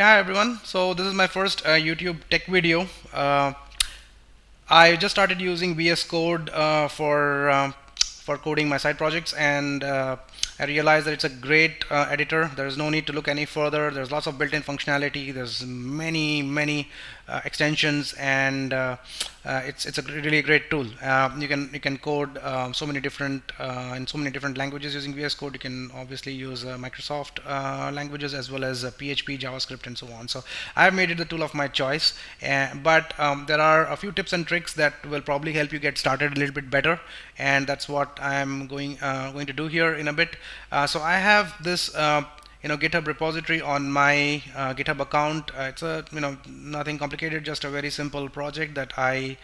Hey, hi everyone. So this is my first YouTube tech video. I just started using VS Code for coding my side projects, and I realized that it's a great editor. There is no need to look any further. There's lots of built-in functionality. There's many extensions, and it's a really great tool. You can code so many different in so many different languages using VS Code. You can obviously use Microsoft languages as well as PHP, JavaScript, and so on. So I've made it the tool of my choice. But there are a few tips and tricks that will probably help you get started a little bit better, and that's what I'm going to do here in a bit. So I have this GitHub repository on my GitHub account. It's a nothing complicated, just a very simple project that I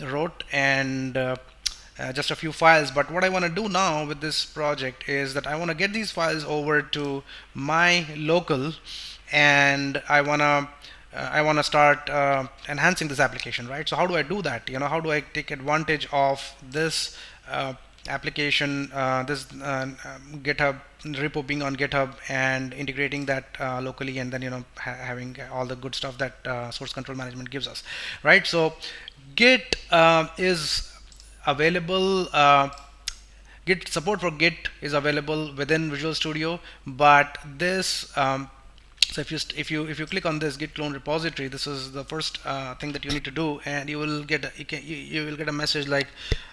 wrote, and just a few files. But what I want to do now with this project is that I want to get these files over to my local, and I want to start enhancing this application, right? So how do I do that? How do I take advantage of this application, this GitHub repo being on GitHub, and integrating that locally, and then having all the good stuff that source control management gives us, right? So Git is available. Git support for Git is available within Visual Studio, but this so if you click on this Git clone repository, this is the first thing that you need to do, and you will get you will get a message like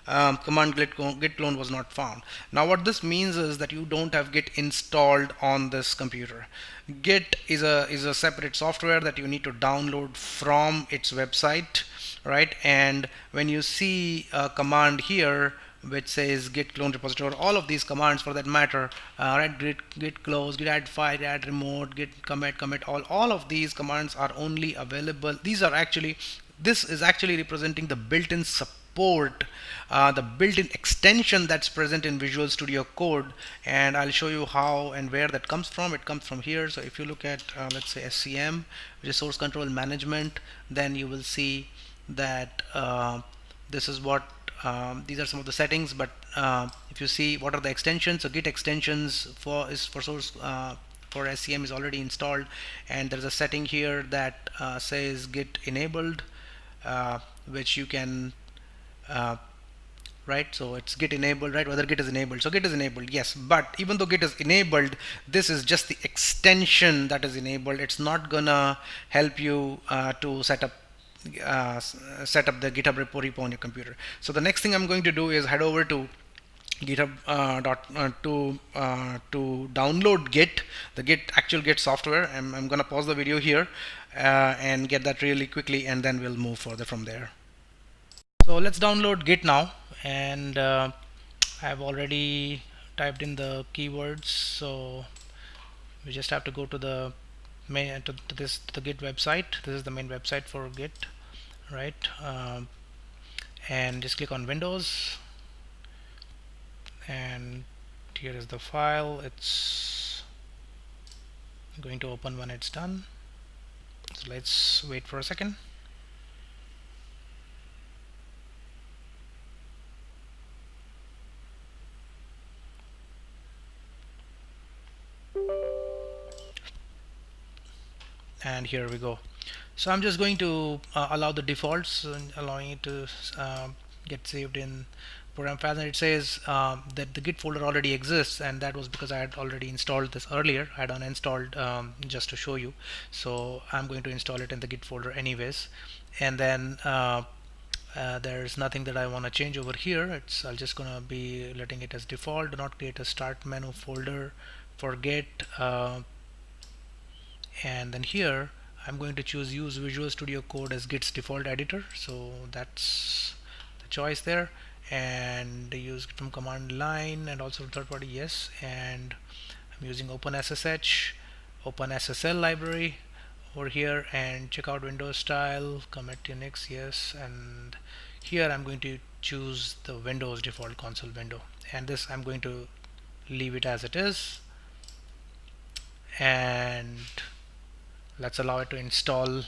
command git clone was not found. Now what this means is that you don't have Git installed on this computer. Git is a separate software that you need to download from its website, right? And when you see a command here which says git clone repository, or all of these commands for that matter, right? Git close, git add file, add remote, git commit, all of these commands are only available. This is actually representing the built-in support, the built-in extension that's present in Visual Studio Code, and I'll show you how and where that comes from. It comes from here. So if you look at let's say SCM, which is source control management, then you will see that this is what these are some of the settings. But if you see what are the extensions, so Git extensions for source for SCM is already installed, and there's a setting here that says Git enabled, which you can right, so it's Git enabled, right? Whether Git is enabled, so Git is enabled, yes. But even though Git is enabled, this is just the extension that is enabled. It's not gonna help you to set up the GitHub repo on your computer. So the next thing I'm going to do is head over to GitHub to download Git, the actual Git software. I'm gonna pause the video here and get that really quickly, and then we'll move further from there. So let's download Git now, and I've already typed in the keywords, so we just have to go to the main to the Git website. This is the main website for Git, right? And just click on Windows, and here is the file. It's going to open when it's done, so let's wait for a second. And here we go. So I'm just going to allow the defaults, allowing it to get saved in program files, and it says that the Git folder already exists, and that was because I had already installed this earlier. I had uninstalled just to show you, so I'm going to install it in the Git folder anyways. And then there's nothing that I want to change over here. I'm just gonna be letting it as default. Do not create a start menu folder for Git, and then here I'm going to choose use Visual Studio Code as Git's default editor, so that's the choice there. And use from command line, and also third party, yes. And I'm using OpenSSH, OpenSSL library over here, and check out Windows style, commit Unix, yes. And here I'm going to choose the Windows default console window, and this I'm going to leave it as it is, and let's allow it to install.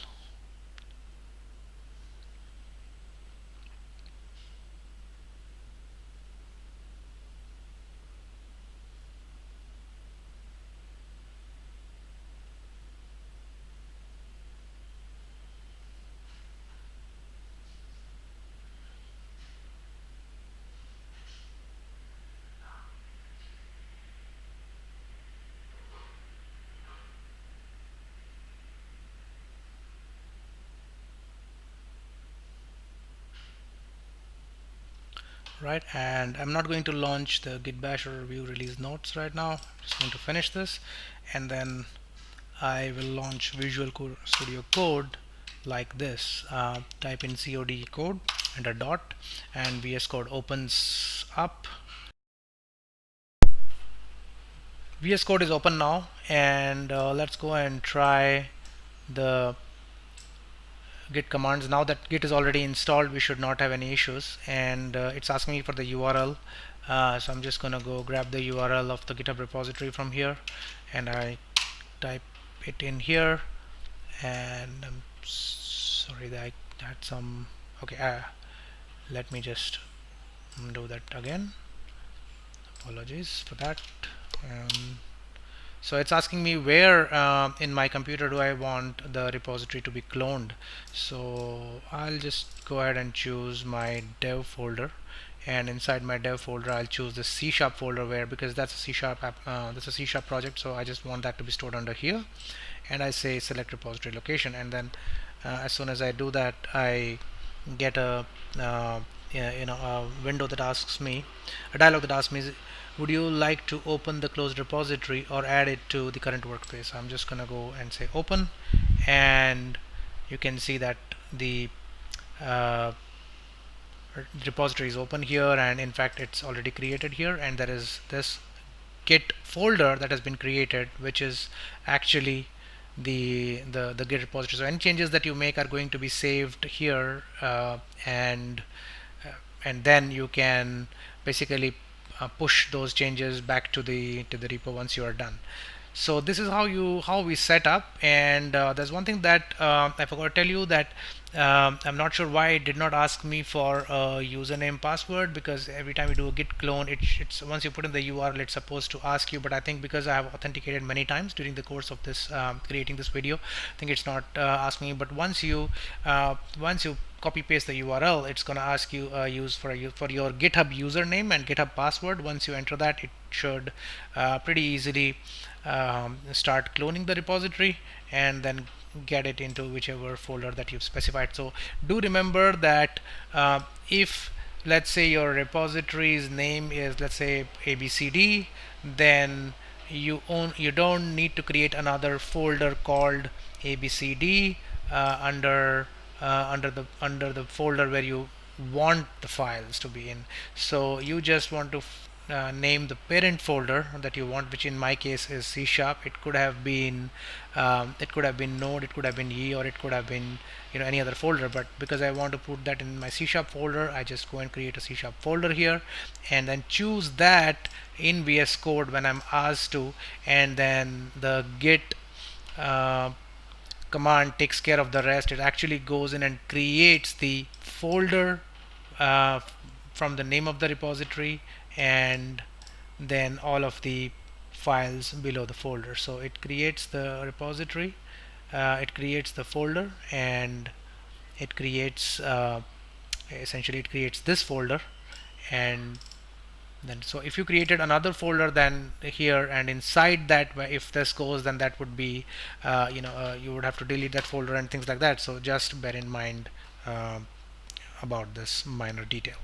right? And I'm not going to launch the git bash or review release notes right now. I'm just going to finish this, and then I will launch Visual Studio Code like this. Type in cod code and a dot, and VS Code opens up. VS Code is open now, and let's go and try the git commands. Now that git is already installed, we should not have any issues, and it's asking me for the URL. So I'm just gonna go grab the URL of the GitHub repository from here, and I type it in here. And I'm sorry that I had some. Okay, let me just do that again. Apologies for that. So it's asking me where in my computer do I want the repository to be cloned. So I'll just go ahead and choose my dev folder, and inside my dev folder I'll choose the C# folder, where, because that's a C# that's a C# project, so I just want that to be stored under here, and I say select repository location, and then as soon as I do that, I get a a window that asks me, a dialog that asks me, would you like to open the closed repository or add it to the current workspace? I'm just gonna go and say open, and you can see that the uh, repository is open here, and in fact it's already created here, and there is this git folder that has been created, which is actually the git repository. So any changes that you make are going to be saved here, and then you can basically push those changes back to the repo once you are done. So this is how we set up. And there's one thing that I forgot to tell you, that I'm not sure why it did not ask me for a username password, because every time you do a git clone, it's once you put in the URL, it's supposed to ask you. But I think because I have authenticated many times during the course of this creating this video, I think it's not asking me. But once you copy paste the URL, it's going to ask you for your GitHub username and GitHub password. Once you enter that, it should pretty easily start cloning the repository and then get it into whichever folder that you've specified. So do remember that if, let's say, your repository's name is, let's say, ABCD, then you don't need to create another folder called ABCD under the folder where you want the files to be in. So you just want to name the parent folder that you want, which in my case is C#. It could have been Node, it could have been E, or it could have been any other folder. But because I want to put that in my C# folder, I just go and create a C# folder here, and then choose that in VS Code when I'm asked to, and then the git command takes care of the rest. It actually goes in and creates the folder uh, from the name of the repository, and then all of the files below the folder. So it creates the repository, it creates the folder, and it creates essentially it creates this folder. And then, so if you created another folder than here, and inside that, if this goes, then that would be you would have to delete that folder and things like that. So just bear in mind about this minor detail.